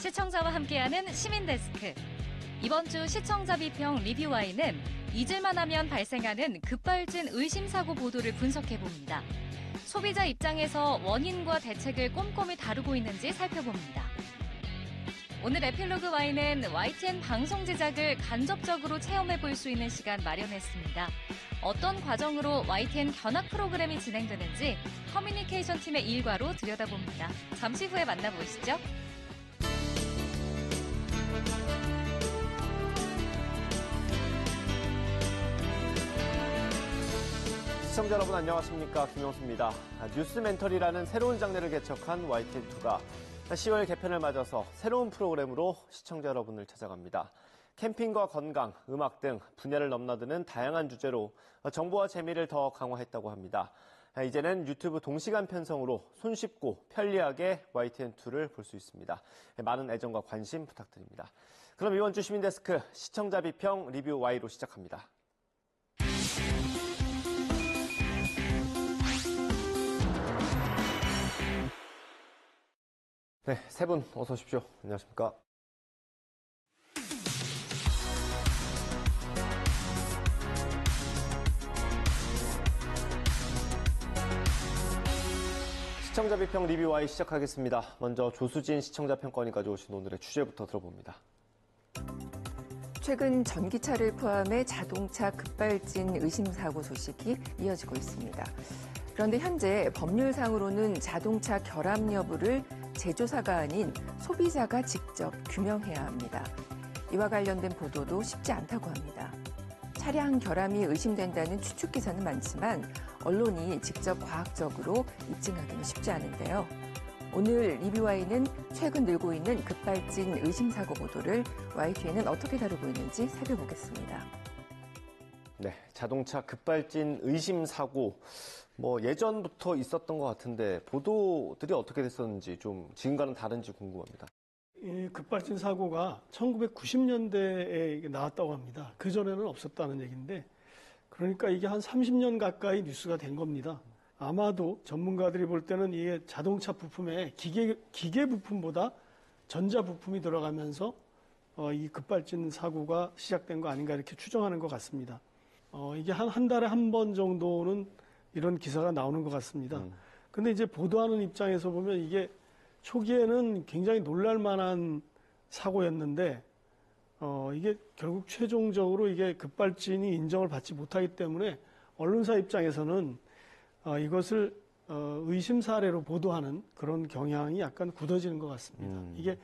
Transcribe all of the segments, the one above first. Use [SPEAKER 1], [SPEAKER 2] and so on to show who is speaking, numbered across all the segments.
[SPEAKER 1] 시청자와 함께하는 시민데스크. 이번 주 시청자 비평 리뷰와이는 잊을만 하면 발생하는 급발진 의심사고 보도를 분석해봅니다. 소비자 입장에서 원인과 대책을 꼼꼼히 다루고 있는지 살펴봅니다. 오늘 에필로그 Y는 YTN 방송 제작을 간접적으로 체험해볼 수 있는 시간 마련했습니다. 어떤 과정으로 YTN 견학 프로그램이 진행되는지 커뮤니케이션 팀의 일과로 들여다봅니다. 잠시 후에 만나보시죠.
[SPEAKER 2] 시청자 여러분 안녕하십니까, 김영수입니다. 뉴스멘터리라는 새로운 장르를 개척한 YTN2가 10월 개편을 맞아서 새로운 프로그램으로 시청자 여러분을 찾아갑니다. 캠핑과 건강, 음악 등 분야를 넘나드는 다양한 주제로 정보와 재미를 더 강화했다고 합니다. 이제는 유튜브 동시간 편성으로 손쉽고 편리하게 YTN2를 볼 수 있습니다. 많은 애정과 관심 부탁드립니다. 그럼 이번 주 시민데스크 시청자 비평 리뷰 Y로 시작합니다. 네, 세 분 어서 오십시오. 안녕하십니까. 시청자 비평 리뷰 Y 시작하겠습니다. 먼저 조수진 시청자 평가원이 가져오신 오늘의 주제부터 들어봅니다.
[SPEAKER 3] 최근 전기차를 포함해 자동차 급발진 의심사고 소식이 이어지고 있습니다. 그런데 현재 법률상으로는 자동차 결함 여부를 제조사가 아닌 소비자가 직접 규명해야 합니다. 이와 관련된 보도도 쉽지 않다고 합니다. 차량 결함이 의심된다는 추측 기사는 많지만 언론이 직접 과학적으로 입증하기는 쉽지 않은데요. 오늘 리뷰와이는 최근 늘고 있는 급발진 의심사고 보도를 YTN은 어떻게 다루고 있는지 살펴보겠습니다.
[SPEAKER 2] 네, 자동차 급발진 의심사고 예전부터 있었던 것 같은데 보도들이 어떻게 됐었는지 좀 지금과는 다른지 궁금합니다.
[SPEAKER 4] 이 급발진 사고가 1990년대에 나왔다고 합니다. 그전에는 없었다는 얘기인데, 그러니까 이게 한 30년 가까이 뉴스가 된 겁니다. 아마도 전문가들이 볼 때는 이게 자동차 부품에 기계 부품보다 전자 부품이 들어가면서 이 급발진 사고가 시작된 거 아닌가 이렇게 추정하는 것 같습니다. 이게 한 달에 한 번 정도는 이런 기사가 나오는 것 같습니다. 근데 이제 보도하는 입장에서 보면 이게 초기에는 굉장히 놀랄만한 사고였는데, 이게 결국 최종적으로 이게 급발진이 인정을 받지 못하기 때문에 언론사 입장에서는 이것을 의심 사례로 보도하는 그런 경향이 약간 굳어지는 것 같습니다. 이게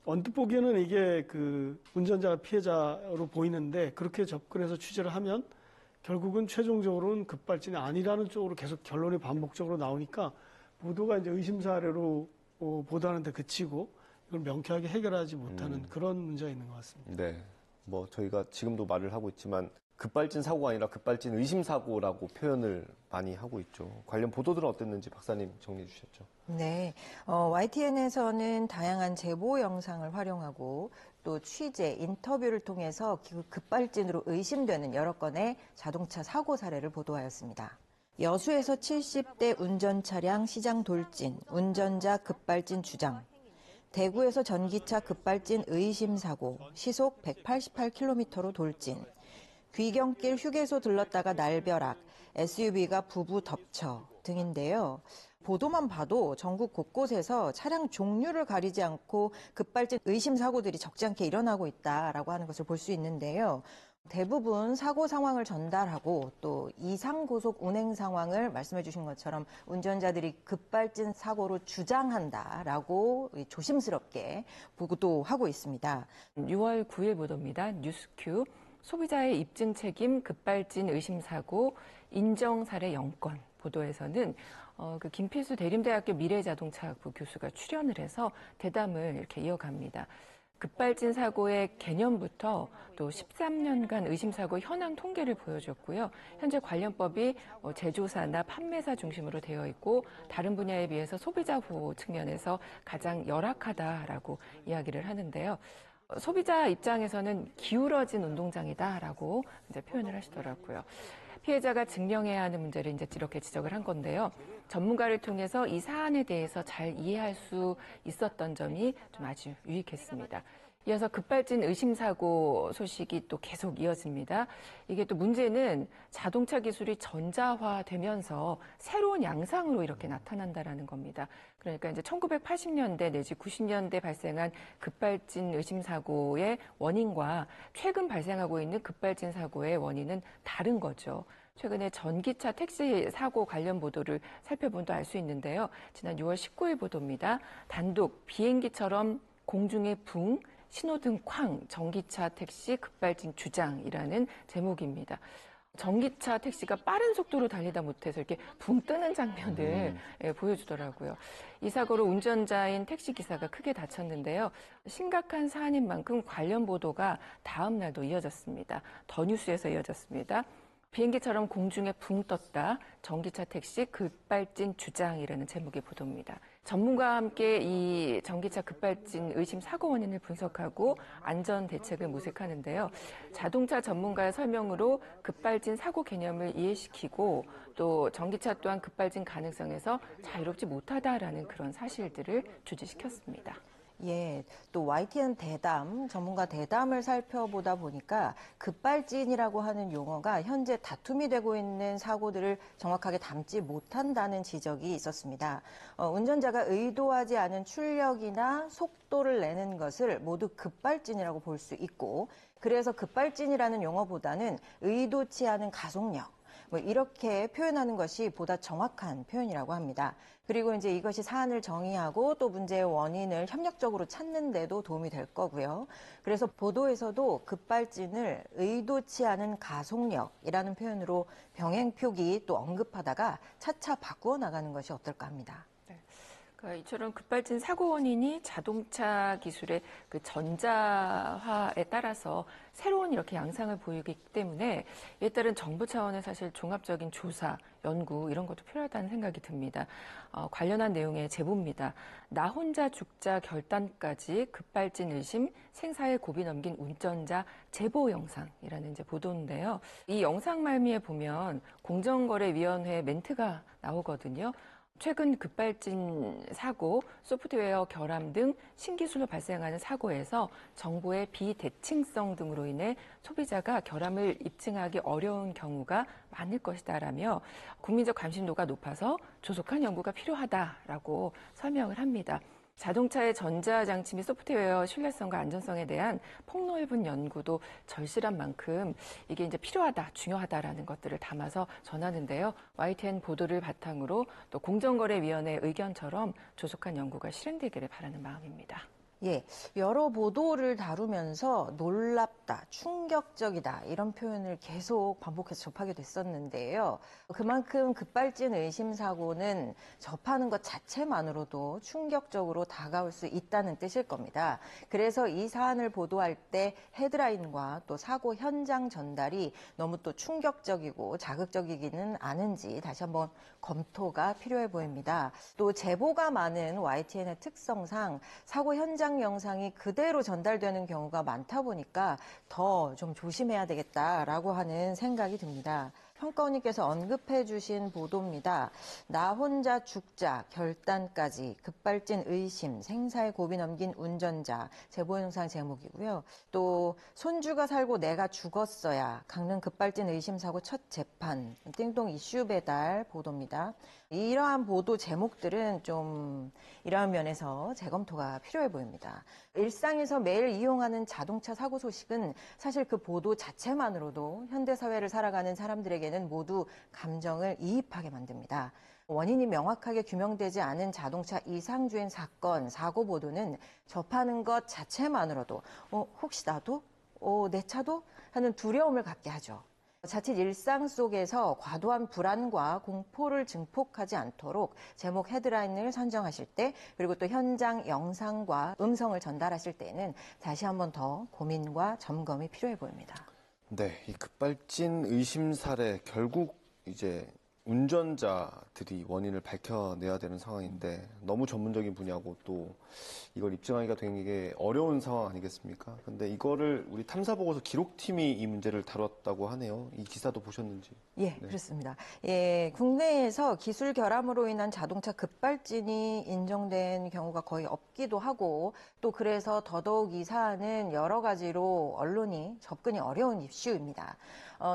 [SPEAKER 4] 언뜻 보기에는 이게 그 운전자가 피해자로 보이는데, 그렇게 접근해서 취재를 하면 결국은 최종적으로는 급발진이 아니라는 쪽으로 계속 결론이 반복적으로 나오니까 보도가 이제 의심 사례로 보도하는 데 그치고 이걸 명쾌하게 해결하지 못하는 그런 문제가 있는 것 같습니다.
[SPEAKER 2] 네. 저희가 지금도 말을 하고 있지만 급발진 사고가 아니라 급발진 의심 사고라고 표현을 많이 하고 있죠. 관련 보도들은 어땠는지 박사님 정리해 주셨죠.
[SPEAKER 5] 네. YTN에서는 다양한 제보 영상을 활용하고 또 취재, 인터뷰를 통해서 급발진으로 의심되는 여러 건의 자동차 사고 사례를 보도하였습니다. 여수에서 70대 운전 차량 시장 돌진, 운전자 급발진 주장. 대구에서 전기차 급발진 의심 사고, 시속 188km로 돌진. 귀경길 휴게소 들렀다가 날벼락, SUV가 부부 덮쳐 등인데요. 보도만 봐도 전국 곳곳에서 차량 종류를 가리지 않고 급발진 의심 사고들이 적지 않게 일어나고 있다라고 하는 것을 볼 수 있는데요. 대부분 사고 상황을 전달하고 또 이상 고속 운행 상황을 말씀해 주신 것처럼 운전자들이 급발진 사고로 주장한다라고 조심스럽게 보도하고 있습니다.
[SPEAKER 3] 6월 9일 보도입니다. 뉴스큐. 소비자의 입증 책임 급발진 의심 사고 인정 사례 0건 보도에서는 김필수 대림대학교 미래자동차학부 교수가 출연을 해서 대담을 이렇게 이어갑니다. 급발진 사고의 개념부터 또 13년간 의심사고 현황 통계를 보여줬고요. 현재 관련법이 제조사나 판매사 중심으로 되어 있고 다른 분야에 비해서 소비자 보호 측면에서 가장 열악하다라고 이야기를 하는데요. 소비자 입장에서는 기울어진 운동장이다라고 이제 표현을 하시더라고요. 피해자가 증명해야 하는 문제를 이제 이렇게 지적을 한 건데요. 전문가를 통해서 이 사안에 대해서 잘 이해할 수 있었던 점이 좀 아주 유익했습니다. 이어서 급발진 의심사고 소식이 또 계속 이어집니다. 이게 또 문제는 자동차 기술이 전자화되면서 새로운 양상으로 이렇게 나타난다라는 겁니다. 그러니까 이제 1980년대 내지 90년대 발생한 급발진 의심사고의 원인과 최근 발생하고 있는 급발진 사고의 원인은 다른 거죠. 최근에 전기차 택시 사고 관련 보도를 살펴보면 또 알 수 있는데요. 지난 6월 19일 보도입니다. 단독 비행기처럼 공중에 붕, 신호등 쾅, 전기차 택시 급발진 주장이라는 제목입니다. 전기차 택시가 빠른 속도로 달리다 못해서 이렇게 붕 뜨는 장면을 보여주더라고요. 이 사고로 운전자인 택시기사가 크게 다쳤는데요. 심각한 사안인 만큼 관련 보도가 다음 날도 이어졌습니다. 더 뉴스에서 이어졌습니다. 비행기처럼 공중에 붕 떴다. 전기차 택시 급발진 주장이라는 제목의 보도입니다. 전문가와 함께 이 전기차 급발진 의심 사고 원인을 분석하고 안전 대책을 모색하는데요. 자동차 전문가의 설명으로 급발진 사고 개념을 이해시키고 또 전기차 또한 급발진 가능성에서 자유롭지 못하다라는 그런 사실들을 주지시켰습니다.
[SPEAKER 5] 예, 또 YTN 대담, 전문가 대담을 살펴보다 보니까 급발진이라고 하는 용어가 현재 다툼이 되고 있는 사고들을 정확하게 담지 못한다는 지적이 있었습니다. 운전자가 의도하지 않은 출력이나 속도를 내는 것을 모두 급발진이라고 볼 수 있고, 그래서 급발진이라는 용어보다는 의도치 않은 가속력, 이렇게 표현하는 것이 보다 정확한 표현이라고 합니다. 그리고 이제 이것이 사안을 정의하고 또 문제의 원인을 협력적으로 찾는 데도 도움이 될 거고요. 그래서 보도에서도 급발진을 의도치 않은 가속력이라는 표현으로 병행 표기 또 언급하다가 차차 바꾸어 나가는 것이 어떨까 합니다.
[SPEAKER 3] 그러니까 이처럼 급발진 사고 원인이 자동차 기술의 그 전자화에 따라서 새로운 이렇게 양상을 보이기 때문에 이에 따른 정부 차원의 사실 종합적인 조사, 연구 이런 것도 필요하다는 생각이 듭니다. 관련한 내용의 제보입니다. 나 혼자 죽자 결단까지 급발진 의심, 생사의 고비 넘긴 운전자 제보 영상이라는 이제 보도인데요. 이 영상 말미에 보면 공정거래위원회 멘트가 나오거든요. 최근 급발진 사고, 소프트웨어 결함 등 신기술로 발생하는 사고에서 정보의 비대칭성 등으로 인해 소비자가 결함을 입증하기 어려운 경우가 많을 것이다라며 국민적 관심도가 높아서 조속한 연구가 필요하다라고 설명을 합니다. 자동차의 전자장치 및 소프트웨어 신뢰성과 안전성에 대한 폭넓은 연구도 절실한 만큼 이게 이제 필요하다, 중요하다라는 것들을 담아서 전하는데요. YTN 보도를 바탕으로 또 공정거래위원회 의견처럼 조속한 연구가 실행되기를 바라는 마음입니다.
[SPEAKER 5] 예, 여러 보도를 다루면서 놀랍다, 충격적이다 이런 표현을 계속 반복해서 접하게 됐었는데요. 그만큼 급발진 의심 사고는 접하는 것 자체만으로도 충격적으로 다가올 수 있다는 뜻일 겁니다. 그래서 이 사안을 보도할 때 헤드라인과 또 사고 현장 전달이 너무 또 충격적이고 자극적이기는 않은지 다시 한번 검토가 필요해 보입니다. 또 제보가 많은 YTN의 특성상 사고 현장 영상이 그대로 전달되는 경우가 많다 보니까 더 좀 조심해야 되겠다라고 하는 생각이 듭니다. 평가원님께서 언급해 주신 보도입니다. 나 혼자 죽자 결단까지 급발진 의심 생사의 고비 넘긴 운전자 제보 영상 제목이고요. 또 손주가 살고 내가 죽었어야 강릉 급발진 의심 사고 첫 재판 띵동 이슈 배달 보도입니다. 이러한 보도 제목들은 좀 이러한 면에서 재검토가 필요해 보입니다. 일상에서 매일 이용하는 자동차 사고 소식은 사실 그 보도 자체만으로도 현대사회를 살아가는 사람들에게는 모두 감정을 이입하게 만듭니다. 원인이 명확하게 규명되지 않은 자동차 이상주행 사건, 사고 보도는 접하는 것 자체만으로도 혹시 나도? 내 차도? 하는 두려움을 갖게 하죠. 자칫 일상 속에서 과도한 불안과 공포를 증폭하지 않도록 제목 헤드라인을 선정하실 때 그리고 또 현장 영상과 음성을 전달하실 때는 다시 한번 더 고민과 점검이 필요해 보입니다.
[SPEAKER 2] 네, 이 급발진 의심 사례 결국 이제 운전자들이 원인을 밝혀내야 되는 상황인데 너무 전문적인 분야고 또 이걸 입증하기가 되게 어려운 상황 아니겠습니까? 근데 이거를 우리 탐사보고서 기록팀이 이 문제를 다뤘다고 하네요. 이 기사도 보셨는지?
[SPEAKER 5] 예,
[SPEAKER 2] 네.
[SPEAKER 5] 그렇습니다. 예, 국내에서 기술 결함으로 인한 자동차 급발진이 인정된 경우가 거의 없기도 하고 또 그래서 더더욱 이 사안은 여러 가지로 언론이 접근이 어려운 이슈입니다.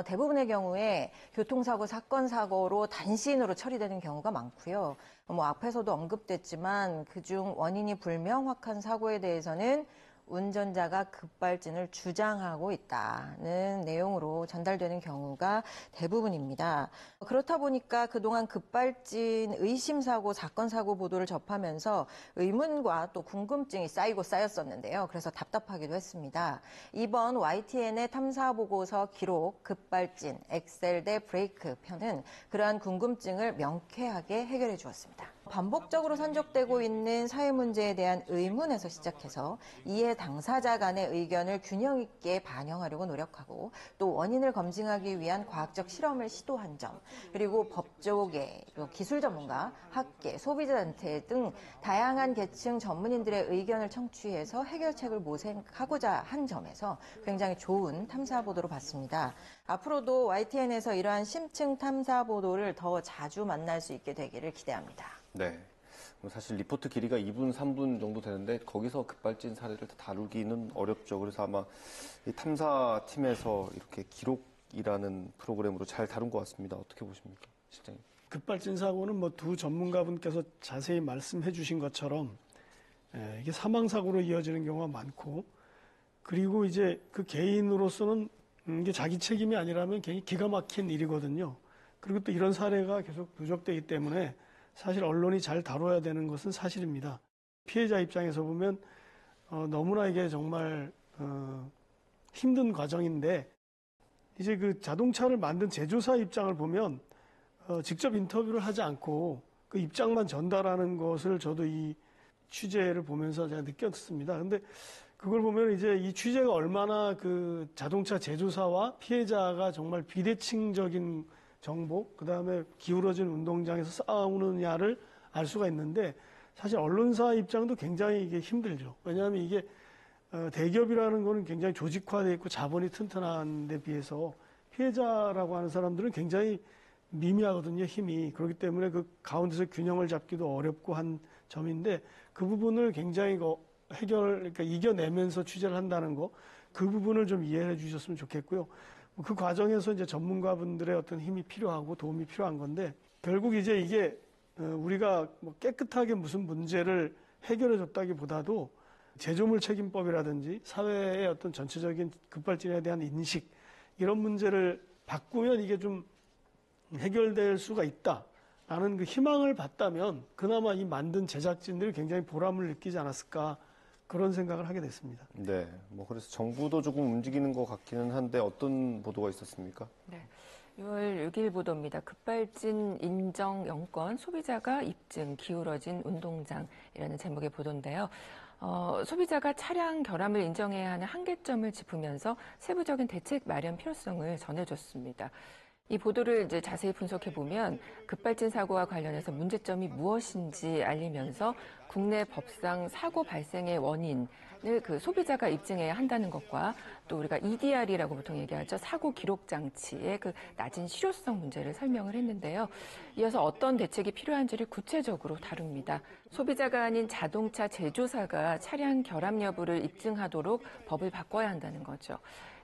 [SPEAKER 5] 대부분의 경우에 교통사고, 사건, 사고로 단신으로 처리되는 경우가 많고요. 앞에서도 언급됐지만 그중 원인이 불명확한 사고에 대해서는 운전자가 급발진을 주장하고 있다는 내용으로 전달되는 경우가 대부분입니다. 그렇다 보니까 그동안 급발진 의심사고, 사건사고 보도를 접하면서 의문과 또 궁금증이 쌓이고 쌓였었는데요. 그래서 답답하기도 했습니다. 이번 YTN의 탐사보고서 기록 급발진, 엑셀 대 브레이크 편은 그러한 궁금증을 명쾌하게 해결해 주었습니다. 반복적으로 산적되고 있는 사회 문제에 대한 의문에서 시작해서 이해 당사자 간의 의견을 균형 있게 반영하려고 노력하고 또 원인을 검증하기 위한 과학적 실험을 시도한 점, 그리고 법조계, 기술 전문가, 학계, 소비자단체 등 다양한 계층 전문인들의 의견을 청취해서 해결책을 모색하고자 한 점에서 굉장히 좋은 탐사 보도로 봤습니다. 앞으로도 YTN에서 이러한 심층 탐사 보도를 더 자주 만날 수 있게 되기를 기대합니다.
[SPEAKER 2] 네. 사실 리포트 길이가 2분, 3분 정도 되는데 거기서 급발진 사례를 다 다루기는 어렵죠. 그래서 아마 이 탐사팀에서 이렇게 기록이라는 프로그램으로 잘 다룬 것 같습니다. 어떻게 보십니까, 실장님?
[SPEAKER 4] 급발진 사고는 두 전문가분께서 자세히 말씀해 주신 것처럼 이게 사망 사고로 이어지는 경우가 많고, 그리고 이제 그 개인으로서는 이게 자기 책임이 아니라면 굉장히 기가 막힌 일이거든요. 그리고 또 이런 사례가 계속 누적되기 때문에 사실 언론이 잘 다뤄야 되는 것은 사실입니다. 피해자 입장에서 보면 너무나 이게 정말 힘든 과정인데, 이제 그 자동차를 만든 제조사 입장을 보면 직접 인터뷰를 하지 않고 그 입장만 전달하는 것을 저도 이 취재를 보면서 제가 느꼈습니다. 근데 그걸 보면 이제 이 취재가 얼마나 그 자동차 제조사와 피해자가 정말 비대칭적인 정보, 그 다음에 기울어진 운동장에서 싸우느냐를 알 수가 있는데, 사실 언론사 입장도 굉장히 이게 힘들죠. 왜냐하면 이게 대기업이라는 거는 굉장히 조직화되어 있고 자본이 튼튼한 데 비해서 피해자라고 하는 사람들은 굉장히 미미하거든요, 힘이. 그렇기 때문에 그 가운데서 균형을 잡기도 어렵고 한 점인데, 그 부분을 굉장히 그러니까 이겨내면서 취재를 한다는 거, 그 부분을 좀 이해해 주셨으면 좋겠고요. 그 과정에서 이제 전문가분들의 어떤 힘이 필요하고 도움이 필요한 건데, 결국 이제 이게 우리가 깨끗하게 무슨 문제를 해결해 줬다기보다도 제조물 책임법이라든지 사회의 어떤 전체적인 급발진에 대한 인식, 이런 문제를 바꾸면 이게 좀 해결될 수가 있다라는 그 희망을 봤다면 그나마 이 만든 제작진들이 굉장히 보람을 느끼지 않았을까, 그런 생각을 하게 됐습니다.
[SPEAKER 2] 네, 그래서 정부도 조금 움직이는 것 같기는 한데 어떤 보도가 있었습니까?
[SPEAKER 3] 네. 6월 6일 보도입니다. 급발진 인정 영권 소비자가 입증 기울어진 운동장이라는 제목의 보도인데요. 소비자가 차량 결함을 인정해야 하는 한계점을 짚으면서 세부적인 대책 마련 필요성을 전해줬습니다. 이 보도를 이제 자세히 분석해 보면 급발진 사고와 관련해서 문제점이 무엇인지 알리면서 국내 법상 사고 발생의 원인을 그 소비자가 입증해야 한다는 것과 또 우리가 EDR이라고 보통 얘기하죠. 사고 기록 장치의 그 낮은 실효성 문제를 설명을 했는데요. 이어서 어떤 대책이 필요한지를 구체적으로 다룹니다. 소비자가 아닌 자동차 제조사가 차량 결함 여부를 입증하도록 법을 바꿔야 한다는 거죠.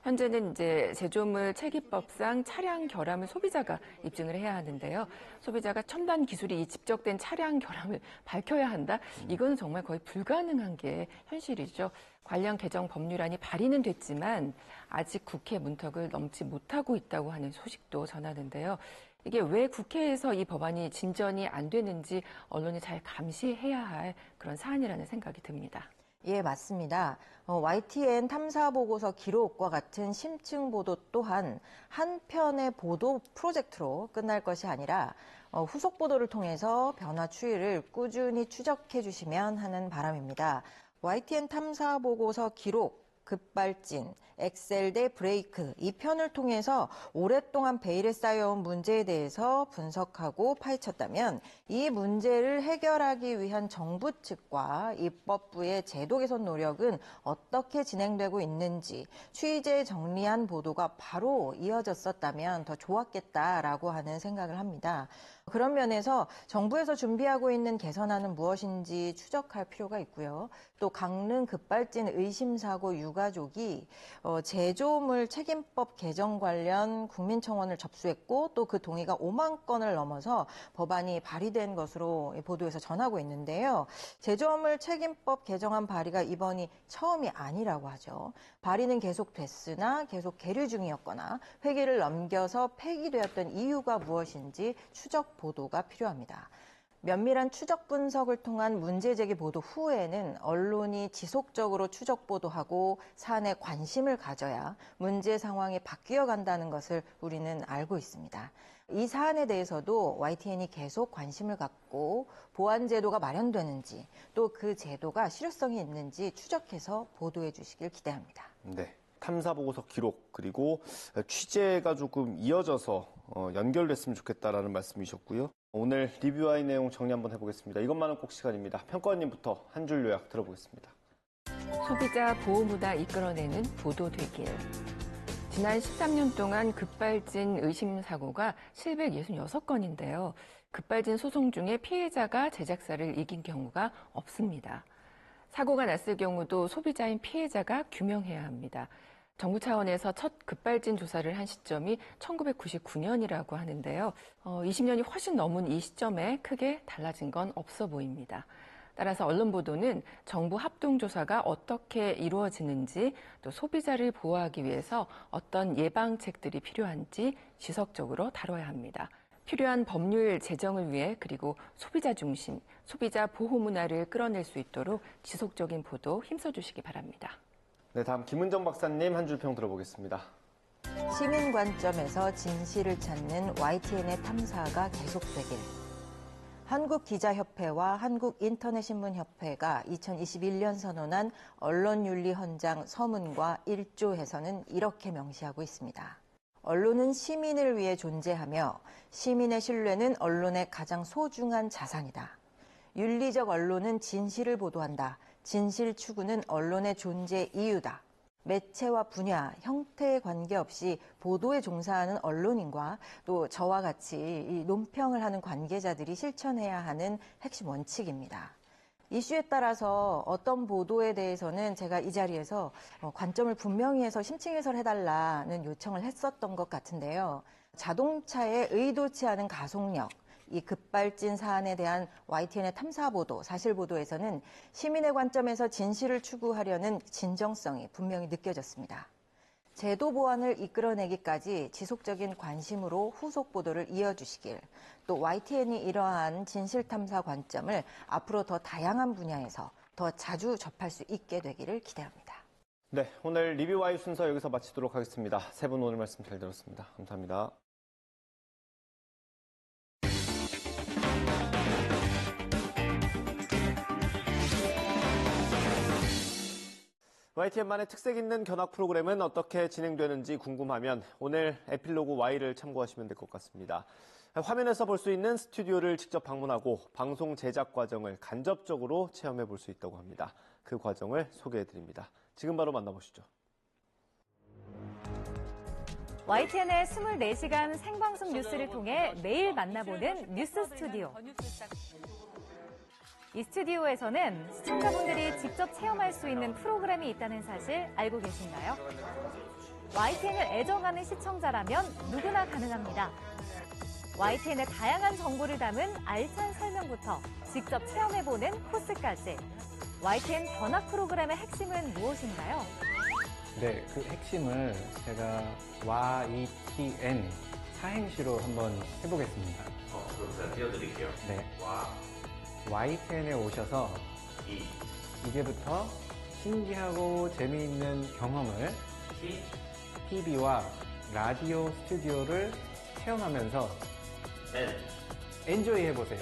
[SPEAKER 3] 현재는 이제 제조물 체계법상 차량 결함을 소비자가 입증을 해야 하는데요. 소비자가 첨단 기술이 집적된 차량 결함을 밝혀야 한다? 이건 정말 거의 불가능한 게 현실이죠. 관련 개정 법률안이 발의는 됐지만 아직 국회 문턱을 넘지 못하고 있다고 하는 소식도 전하는데요. 이게 왜 국회에서 이 법안이 진전이 안 되는지 언론이 잘 감시해야 할 그런 사안이라는 생각이 듭니다.
[SPEAKER 5] 예, 맞습니다. YTN 탐사보고서 기록과 같은 심층 보도 또한 한 편의 보도 프로젝트로 끝날 것이 아니라 후속 보도를 통해서 변화 추이를 꾸준히 추적해 주시면 하는 바람입니다. YTN 탐사보고서 기록, 급발진, 엑셀 대 브레이크 이 편을 통해서 오랫동안 베일에 쌓여온 문제에 대해서 분석하고 파헤쳤다면 이 문제를 해결하기 위한 정부 측과 입법부의 제도 개선 노력은 어떻게 진행되고 있는지 취재 정리한 보도가 바로 이어졌었다면 더 좋았겠다라고 하는 생각을 합니다. 그런 면에서 정부에서 준비하고 있는 개선안은 무엇인지 추적할 필요가 있고요. 또 강릉 급발진 의심사고 유가족이 제조물 책임법 개정 관련 국민청원을 접수했고 또 그 동의가 5만 건을 넘어서 법안이 발의된 것으로 보도에서 전하고 있는데요. 제조물 책임법 개정안 발의가 이번이 처음이 아니라고 하죠. 발의는 계속됐으나 계속 계류 중이었거나 회기를 넘겨서 폐기되었던 이유가 무엇인지 추적 보도가 필요합니다. 면밀한 추적 분석을 통한 문제제기 보도 후에는 언론이 지속적으로 추적 보도하고 사안에 관심을 가져야 문제 상황이 바뀌어 간다는 것을 우리는 알고 있습니다. 이 사안에 대해서도 YTN이 계속 관심을 갖고 보완 제도가 마련되는지 또 그 제도가 실효성이 있는지 추적해서 보도해 주시길 기대합니다.
[SPEAKER 2] 네. 탐사보고서 기록 그리고 취재가 조금 이어져서 연결됐으면 좋겠다라는 말씀이셨고요. 오늘 리뷰와의 내용 정리 한번 해보겠습니다. 이것만은 꼭 시간입니다. 평가원님부터 한 줄 요약 들어보겠습니다.
[SPEAKER 3] 소비자 보호문화 이끌어내는 보도 되길. 지난 13년 동안 급발진 의심 사고가 766건인데요. 급발진 소송 중에 피해자가 제작사를 이긴 경우가 없습니다. 사고가 났을 경우도 소비자인 피해자가 규명해야 합니다. 정부 차원에서 첫 급발진 조사를 한 시점이 1999년이라고 하는데요. 20년이 훨씬 넘은 이 시점에 크게 달라진 건 없어 보입니다. 따라서 언론 보도는 정부 합동조사가 어떻게 이루어지는지 또 소비자를 보호하기 위해서 어떤 예방책들이 필요한지 지속적으로 다뤄야 합니다. 필요한 법률 제정을 위해 그리고 소비자 중심, 소비자 보호 문화를 끌어낼 수 있도록 지속적인 보도 힘써주시기 바랍니다.
[SPEAKER 2] 네, 다음 김은정 박사님 한 줄 평 들어보겠습니다.
[SPEAKER 5] 시민 관점에서 진실을 찾는 YTN의 탐사가 계속되길. 한국기자협회와 한국인터넷신문협회가 2021년 선언한 언론윤리헌장 서문과 1조에서는 이렇게 명시하고 있습니다. 언론은 시민을 위해 존재하며 시민의 신뢰는 언론의 가장 소중한 자산이다. 윤리적 언론은 진실을 보도한다. 진실 추구는 언론의 존재 이유다. 매체와 분야, 형태에 관계없이 보도에 종사하는 언론인과 또 저와 같이 이 논평을 하는 관계자들이 실천해야 하는 핵심 원칙입니다. 이슈에 따라서 어떤 보도에 대해서는 제가 이 자리에서 관점을 분명히 해서 심층 해설해달라는 요청을 했었던 것 같은데요. 자동차의 의도치 않은 가속력, 이 급발진 사안에 대한 YTN의 탐사보도, 사실보도에서는 시민의 관점에서 진실을 추구하려는 진정성이 분명히 느껴졌습니다. 제도 보완을 이끌어내기까지 지속적인 관심으로 후속 보도를 이어주시길, 또 YTN이 이러한 진실탐사 관점을 앞으로 더 다양한 분야에서 더 자주 접할 수 있게 되기를 기대합니다.
[SPEAKER 2] 네, 오늘 리뷰와의 순서 여기서 마치도록 하겠습니다. 세 분 오늘 말씀 잘 들었습니다. 감사합니다. YTN만의 특색 있는 견학 프로그램은 어떻게 진행되는지 궁금하면 오늘 에필로그 Y를 참고하시면 될 것 같습니다. 화면에서 볼 수 있는 스튜디오를 직접 방문하고 방송 제작 과정을 간접적으로 체험해 볼 수 있다고 합니다. 그 과정을 소개해 드립니다. 지금 바로 만나보시죠.
[SPEAKER 1] YTN의 24시간 생방송 뉴스를 통해 매일 만나보는 뉴스 스튜디오. 이 스튜디오에서는 시청자분들이 직접 체험할 수 있는 프로그램이 있다는 사실 알고 계신가요? YTN을 애정하는 시청자라면 누구나 가능합니다. YTN의 다양한 정보를 담은 알찬 설명부터 직접 체험해보는 코스까지. YTN 견학 프로그램의 핵심은 무엇인가요?
[SPEAKER 6] 네, 그 핵심을 제가 YTN 사행시로 한번 해보겠습니다.
[SPEAKER 7] 그럼 제가 띄워드릴게요.
[SPEAKER 6] 네. YTN에 오셔서 이제부터 신기하고 재미있는 경험을 TV와 라디오 스튜디오를 체험하면서 엔조이 해보세요.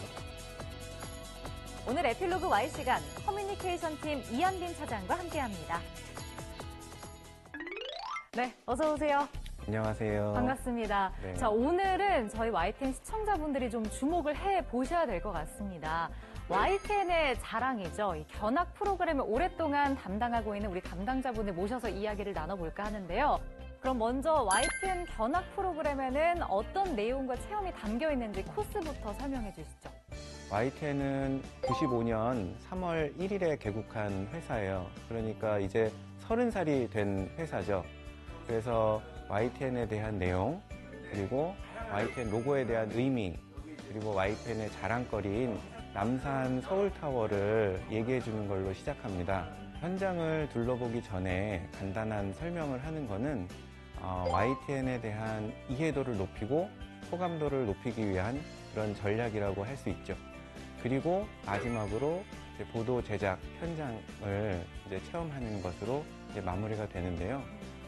[SPEAKER 1] 오늘 에필로그 Y 시간 커뮤니케이션 팀 이한빈 차장과 함께합니다.
[SPEAKER 8] 네, 어서 오세요.
[SPEAKER 6] 안녕하세요.
[SPEAKER 8] 반갑습니다.
[SPEAKER 6] 네.
[SPEAKER 8] 자, 오늘은 저희 YTN 시청자분들이 좀 주목을 해 보셔야 될 것 같습니다. YTN의 자랑이죠. 이 견학 프로그램을 오랫동안 담당하고 있는 우리 담당자분을 모셔서 이야기를 나눠볼까 하는데요. 그럼 먼저 YTN 견학 프로그램에는 어떤 내용과 체험이 담겨 있는지 코스부터 설명해 주시죠.
[SPEAKER 6] YTN은 95년 3월 1일에 개국한 회사예요. 그러니까 이제 30살이 된 회사죠. 그래서 YTN에 대한 내용, 그리고 YTN 로고에 대한 의미, 그리고 YTN의 자랑거리인 남산 서울타워를 얘기해 주는 걸로 시작합니다. 현장을 둘러보기 전에 간단한 설명을 하는 거는 YTN에 대한 이해도를 높이고 호감도를 높이기 위한 그런 전략이라고 할 수 있죠. 그리고 마지막으로 이제 보도 제작 현장을 이제 체험하는 것으로 이제 마무리가 되는데요.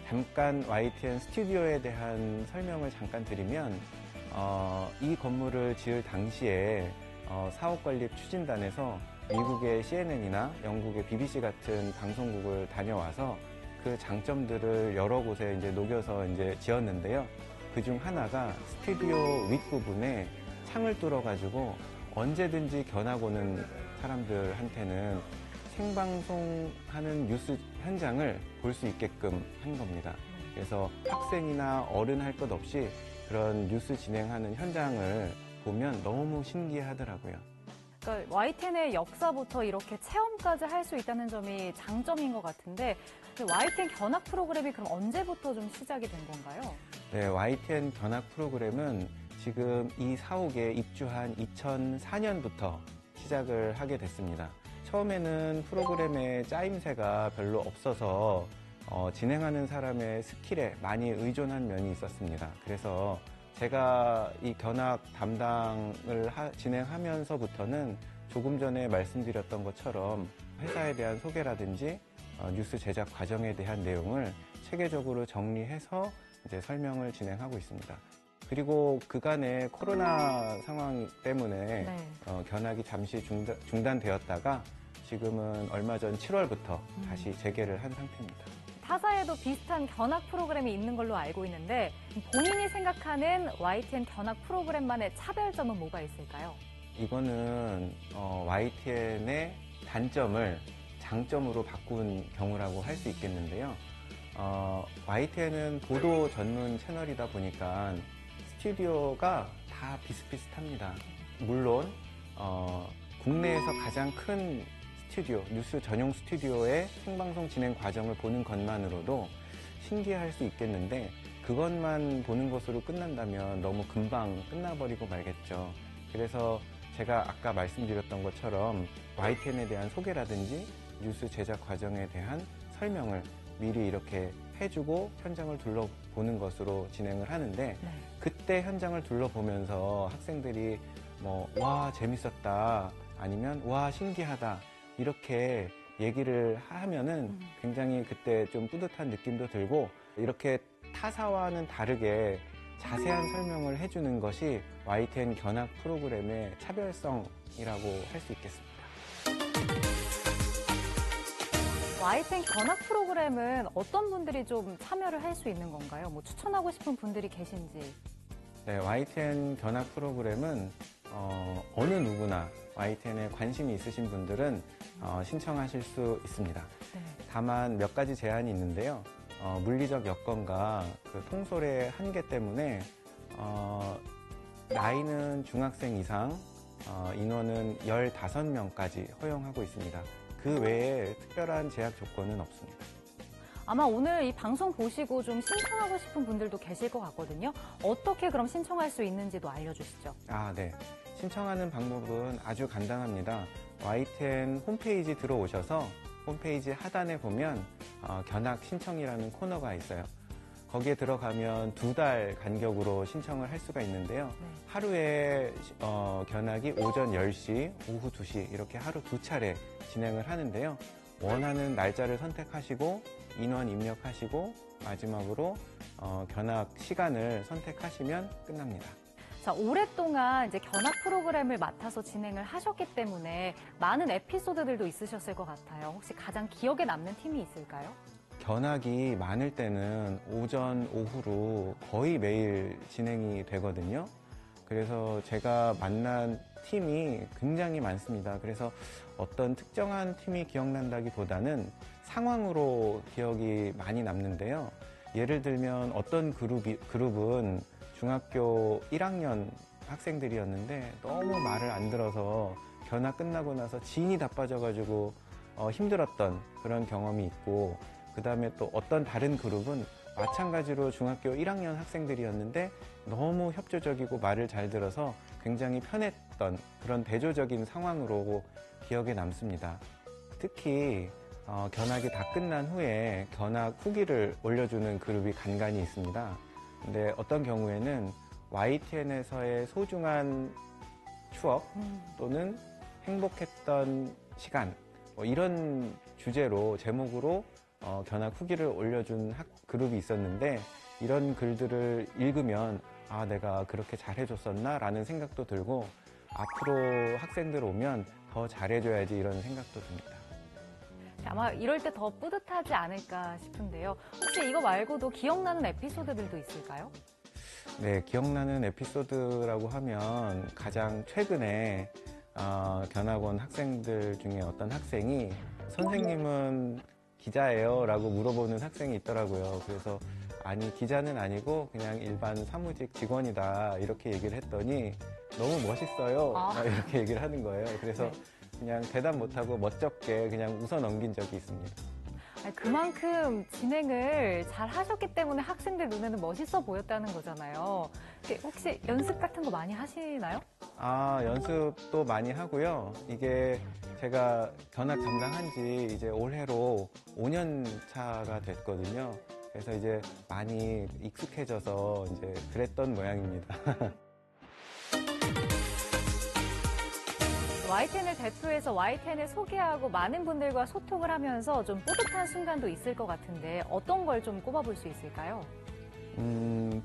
[SPEAKER 6] 잠깐 YTN 스튜디오에 대한 설명을 잠깐 드리면 이 건물을 지을 당시에 사업건립 추진단에서 미국의 CNN이나 영국의 BBC 같은 방송국을 다녀와서 그 장점들을 여러 곳에 이제 녹여서 이제 지었는데요. 그중 하나가 스튜디오 윗부분에 창을 뚫어가지고 언제든지 견학 오는 사람들한테는 생방송하는 뉴스 현장을 볼 수 있게끔 한 겁니다. 그래서 학생이나 어른 할 것 없이 그런 뉴스 진행하는 현장을 보면 너무 신기하더라고요.
[SPEAKER 8] 그러니까 YTN의 역사부터 이렇게 체험까지 할 수 있다는 점이 장점인 것 같은데 YTN 견학 프로그램이 그럼 언제부터 좀 시작이 된 건가요?
[SPEAKER 6] 네, YTN 견학 프로그램은 지금 이 사옥에 입주한 2004년부터 시작을 하게 됐습니다. 처음에는 프로그램의 짜임새가 별로 없어서 진행하는 사람의 스킬에 많이 의존한 면이 있었습니다. 그래서 제가 이 견학 담당을 진행하면서부터는 조금 전에 말씀드렸던 것처럼 회사에 대한 소개라든지 뉴스 제작 과정에 대한 내용을 체계적으로 정리해서 이제 설명을 진행하고 있습니다. 그리고 그간의 코로나 상황 때문에 견학이 잠시 중단되었다가 지금은 얼마 전 7월부터 다시 재개를 한 상태입니다.
[SPEAKER 8] 타사에도 비슷한 견학 프로그램이 있는 걸로 알고 있는데 본인이 생각하는 YTN 견학 프로그램만의 차별점은 뭐가 있을까요?
[SPEAKER 6] 이거는 YTN의 단점을 장점으로 바꾼 경우라고 할 수 있겠는데요. YTN은 보도 전문 채널이다 보니까 스튜디오가 다 비슷비슷합니다. 물론 국내에서 가장 큰 스튜디오, 뉴스 전용 스튜디오의 생방송 진행 과정을 보는 것만으로도 신기할 수 있겠는데 그것만 보는 것으로 끝난다면 너무 금방 끝나버리고 말겠죠. 그래서 제가 아까 말씀드렸던 것처럼 YTN에 대한 소개라든지 뉴스 제작 과정에 대한 설명을 미리 이렇게 해주고 현장을 둘러보는 것으로 진행을 하는데 그때 현장을 둘러보면서 학생들이 와 재밌었다 아니면 와 신기하다 이렇게 얘기를 하면은 굉장히 그때 좀 뿌듯한 느낌도 들고 이렇게 타사와는 다르게 자세한 설명을 해주는 것이 YTN 견학 프로그램의 차별성이라고 할 수 있겠습니다.
[SPEAKER 8] YTN 견학 프로그램은 어떤 분들이 좀 참여를 할 수 있는 건가요? 뭐 추천하고 싶은 분들이 계신지.
[SPEAKER 6] 네, YTN 견학 프로그램은 어느 누구나 YTN에 관심이 있으신 분들은 신청하실 수 있습니다. 다만 몇 가지 제한이 있는데요. 물리적 여건과 그 통솔의 한계 때문에 나이는 중학생 이상, 인원은 15명까지 허용하고 있습니다. 그 외에 특별한 제약 조건은 없습니다.
[SPEAKER 8] 아마 오늘 이 방송 보시고 좀 신청하고 싶은 분들도 계실 것 같거든요. 어떻게 그럼 신청할 수 있는지도 알려주시죠.
[SPEAKER 6] 네. 신청하는 방법은 아주 간단합니다. YTN 홈페이지 들어오셔서 홈페이지 하단에 보면 견학 신청이라는 코너가 있어요. 거기에 들어가면 2달 간격으로 신청을 할 수가 있는데요. 하루에 견학이 오전 10시, 오후 2시 이렇게 하루 2차례 진행을 하는데요. 원하는 날짜를 선택하시고 인원 입력하시고 마지막으로 견학 시간을 선택하시면 끝납니다.
[SPEAKER 8] 자, 오랫동안 이제 견학 프로그램을 맡아서 진행을 하셨기 때문에 많은 에피소드들도 있으셨을 것 같아요. 혹시 가장 기억에 남는 팀이 있을까요?
[SPEAKER 6] 견학이 많을 때는 오전, 오후로 거의 매일 진행이 되거든요. 그래서 제가 만난 팀이 굉장히 많습니다. 그래서 어떤 특정한 팀이 기억난다기보다는 상황으로 기억이 많이 남는데요. 예를 들면 어떤 그룹은 중학교 1학년 학생들이었는데 너무 말을 안 들어서 견학 끝나고 나서 진이 다 빠져가지고 힘들었던 그런 경험이 있고, 그 다음에 또 어떤 다른 그룹은 마찬가지로 중학교 1학년 학생들이었는데 너무 협조적이고 말을 잘 들어서 굉장히 편했던 그런 대조적인 상황으로 기억에 남습니다. 특히 견학이 다 끝난 후에 견학 후기를 올려주는 그룹이 간간이 있습니다. 근데 어떤 경우에는 YTN에서의 소중한 추억 또는 행복했던 시간, 이런 주제로 제목으로 견학 후기를 올려준 그룹이 있었는데, 이런 글들을 읽으면 아, 내가 그렇게 잘해줬었나? 라는 생각도 들고, 앞으로 학생들 오면 더 잘해줘야지 이런 생각도 듭니다.
[SPEAKER 8] 아마 이럴 때 더 뿌듯하지 않을까 싶은데요. 혹시 이거 말고도 기억나는 에피소드들도 있을까요?
[SPEAKER 6] 네, 기억나는 에피소드라고 하면 가장 최근에 견학 온 학생들 중에 어떤 학생이 선생님은 기자예요? 라고 물어보는 학생이 있더라고요. 그래서 아니, 기자는 아니고 그냥 일반 사무직 직원이다 이렇게 얘기를 했더니 너무 멋있어요. 이렇게 얘기를 하는 거예요. 그래서 그냥 대답 못하고 멋쩍게 그냥 웃어 넘긴 적이 있습니다.
[SPEAKER 8] 그만큼 진행을 잘 하셨기 때문에 학생들 눈에는 멋있어 보였다는 거잖아요. 혹시 연습 같은 거 많이 하시나요?
[SPEAKER 6] 연습도 많이 하고요. 이게 제가 견학 담당한 지 이제 올해로 5년 차가 됐거든요. 그래서 이제 많이 익숙해져서 이제 그랬던 모양입니다.
[SPEAKER 8] YTN을 대표해서 YTN을 소개하고 많은 분들과 소통을 하면서 좀 뿌듯한 순간도 있을 것 같은데 어떤 걸 좀 꼽아볼 수 있을까요?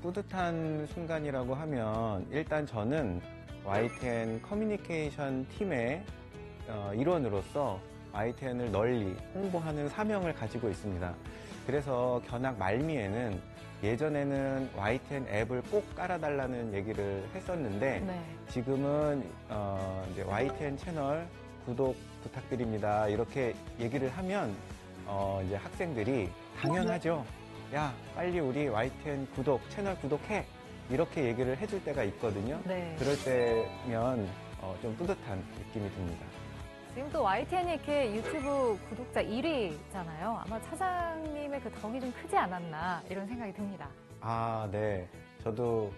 [SPEAKER 6] 뿌듯한 순간이라고 하면 일단 저는 YTN 커뮤니케이션 팀의 일원으로서 YTN을 널리 홍보하는 사명을 가지고 있습니다. 그래서 견학 말미에는 예전에는 YTN 앱을 꼭 깔아달라는 얘기를 했었는데 지금은 이제 YTN 채널 구독 부탁드립니다. 이렇게 얘기를 하면 이제 학생들이 당연하죠. 야, 빨리 우리 YTN 채널 구독해. 이렇게 얘기를 해줄 때가 있거든요. 그럴 때면 좀 뿌듯한 느낌이 듭니다.
[SPEAKER 8] 지금 또 YTN이 이렇게 유튜브 구독자 1위잖아요. 아마 차장님의 그 덕이 좀 크지 않았나 이런 생각이 듭니다.
[SPEAKER 6] 네. 저도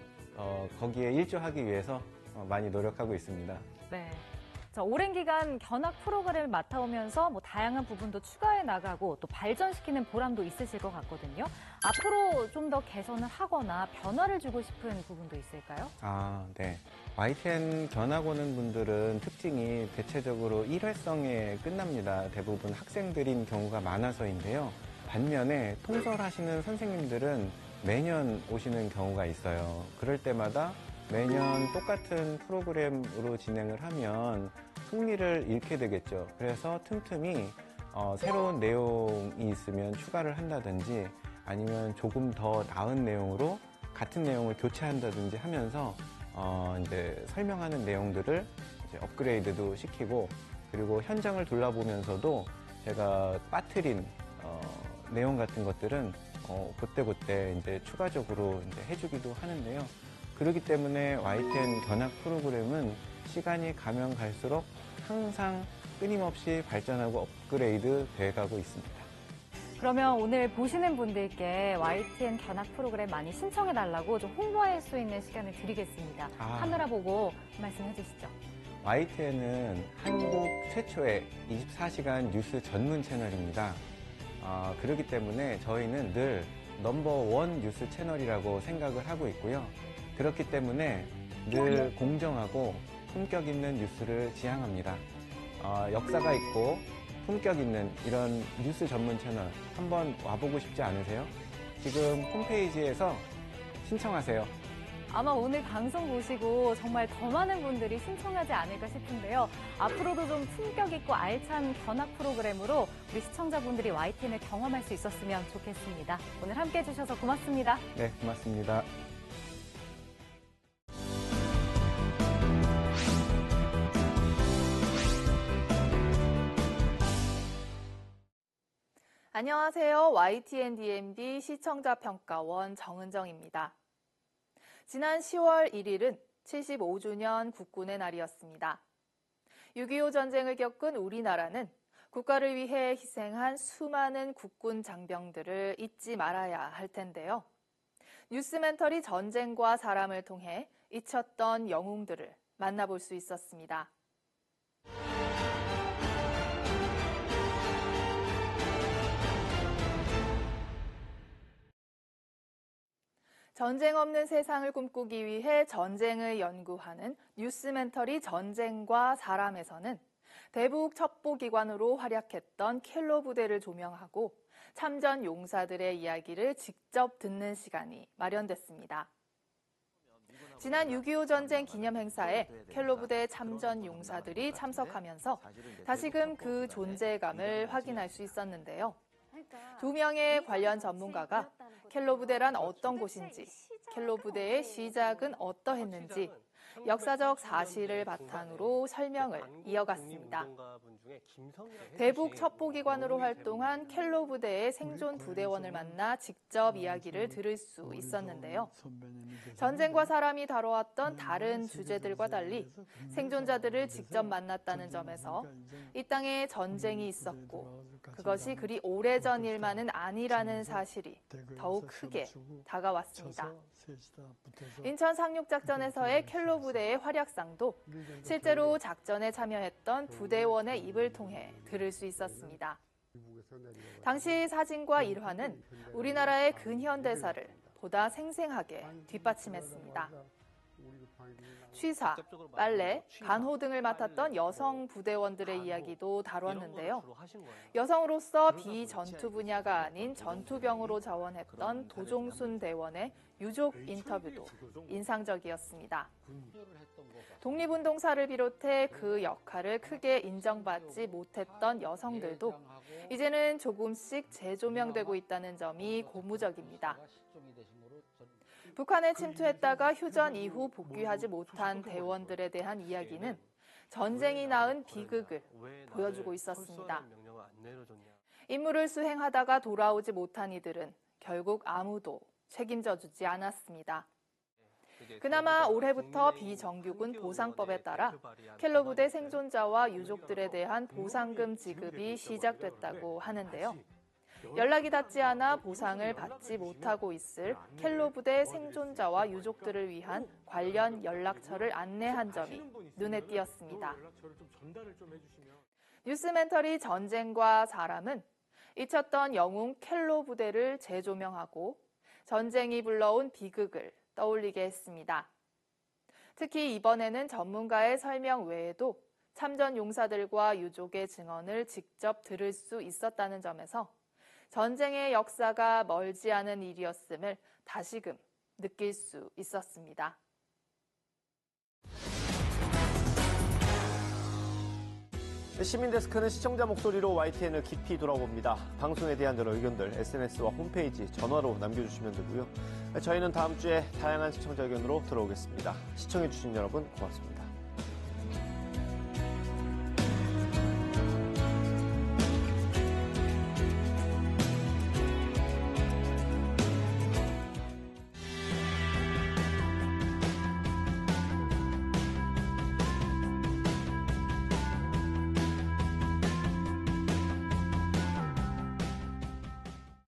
[SPEAKER 6] 거기에 일조하기 위해서 많이 노력하고 있습니다.
[SPEAKER 8] 네. 자, 오랜 기간 견학 프로그램을 맡아오면서 다양한 부분도 추가해 나가고 또 발전시키는 보람도 있으실 것 같거든요. 앞으로 좀 더 개선을 하거나 변화를 주고 싶은 부분도 있을까요?
[SPEAKER 6] 네. YTN 견학 오는 분들은 특징이 대체적으로 일회성에 끝납니다. 대부분 학생들인 경우가 많아서인데요. 반면에 통솔하시는 선생님들은 매년 오시는 경우가 있어요. 그럴 때마다 매년 똑같은 프로그램으로 진행을 하면 흥미를 잃게 되겠죠. 그래서 틈틈이 새로운 내용이 있으면 추가를 한다든지 아니면 조금 더 나은 내용으로 같은 내용을 교체한다든지 하면서 이제 설명하는 내용들을 이제 업그레이드도 시키고, 그리고 현장을 둘러보면서도 제가 빠뜨린 내용 같은 것들은 그때그때 이제 추가적으로 이제 해주기도 하는데요. 그렇기 때문에 YTN 견학 프로그램은 시간이 가면 갈수록 항상 끊임없이 발전하고 업그레이드 돼가고 있습니다.
[SPEAKER 8] 그러면 오늘 보시는 분들께 YTN 견학 프로그램 많이 신청해달라고 좀 홍보할 수 있는 시간을 드리겠습니다. 카메라 보고 말씀해 주시죠.
[SPEAKER 6] YTN은 한국 최초의 24시간 뉴스 전문 채널입니다. 그렇기 때문에 저희는 늘 넘버원 뉴스 채널이라고 생각을 하고 있고요. 그렇기 때문에 늘 공정하고 품격 있는 뉴스를 지향합니다. 역사가 있고 품격 있는 이런 뉴스 전문 채널 한번 와보고 싶지 않으세요? 지금 홈페이지에서 신청하세요.
[SPEAKER 8] 아마 오늘 방송 보시고 정말 더 많은 분들이 신청하지 않을까 싶은데요. 앞으로도 좀 품격 있고 알찬 견학 프로그램으로 우리 시청자분들이 YTN을 경험할 수 있었으면 좋겠습니다. 오늘 함께해 주셔서 고맙습니다.
[SPEAKER 6] 네, 고맙습니다.
[SPEAKER 9] 안녕하세요. YTN DMB 시청자평가원 정은정입니다. 지난 10월 1일은 75주년 국군의 날이었습니다. 6.25 전쟁을 겪은 우리나라는 국가를 위해 희생한 수많은 국군 장병들을 잊지 말아야 할 텐데요. 뉴스멘터리 전쟁과 사람을 통해 잊혔던 영웅들을 만나볼 수 있었습니다. 전쟁 없는 세상을 꿈꾸기 위해 전쟁을 연구하는 뉴스멘터리 전쟁과 사람에서는 대북 첩보기관으로 활약했던 켈로 부대를 조명하고 참전 용사들의 이야기를 직접 듣는 시간이 마련됐습니다. 지난 6.25 전쟁 기념 행사에 켈로 부대 참전 용사들이 참석하면서 다시금 그 존재감을 확인할 수 있었는데요. 2명의 관련 전문가가 켈로 부대란 어떤 곳인지, 켈로 부대의 시작은 어떠했는지 역사적 사실을 바탕으로 설명을 이어갔습니다. 대북 첩보기관으로 활동한 켈로 부대의 생존 부대원을 만나 직접 이야기를 들을 수 있었는데요. 전쟁과 사람이 다뤄왔던 다른 주제들과 달리 생존자들을 직접 만났다는 점에서 이 땅에 전쟁이 있었고 그것이 그리 오래전 일만은 아니라는 사실이 더욱 크게 다가왔습니다. 인천 상륙작전에서의 켈로 부대의 활약상도 실제로 작전에 참여했던 부대원의 입을 통해 들을 수 있었습니다. 당시 사진과 일화는 우리나라의 근현대사를 보다 생생하게 뒷받침했습니다. 취사, 빨래, 간호 등을 맡았던 여성 부대원들의 이야기도 다뤘는데요. 여성으로서 비전투 분야가 아닌 전투병으로 자원했던 도종순 대원의 유족 인터뷰도 인상적이었습니다. 독립운동사를 비롯해 그 역할을 크게 인정받지 못했던 여성들도 이제는 조금씩 재조명되고 있다는 점이 고무적입니다. 북한에 침투했다가 휴전 이후 복귀하지 못한 대원들에 대한 이야기는 전쟁이 낳은 비극을 보여주고 있었습니다. 임무를 수행하다가 돌아오지 못한 이들은 결국 아무도 책임져 주지 않았습니다. 그나마 올해부터 비정규군 보상법에 따라 켈로 부대 생존자와 유족들에 대한 보상금 지급이 시작됐다고 하는데요. 연락이 닿지 않아 보상을 받지 못하고 있을 켈로 부대 생존자와 유족들을 위한 관련 연락처를 안내한 점이 눈에 띄었습니다. 뉴스멘터리 전쟁과 사람은 잊혔던 영웅 켈로 부대를 재조명하고 전쟁이 불러온 비극을 떠올리게 했습니다. 특히 이번에는 전문가의 설명 외에도 참전 용사들과 유족의 증언을 직접 들을 수 있었다는 점에서 전쟁의 역사가 멀지 않은 일이었음을 다시금 느낄 수 있었습니다.
[SPEAKER 2] 시민데스크는 시청자 목소리로 YTN을 깊이 돌아봅니다. 방송에 대한 여러 의견들 SNS와 홈페이지, 전화로 남겨주시면 되고요. 저희는 다음 주에 다양한 시청자 의견으로 돌아오겠습니다. 시청해주신 여러분 고맙습니다.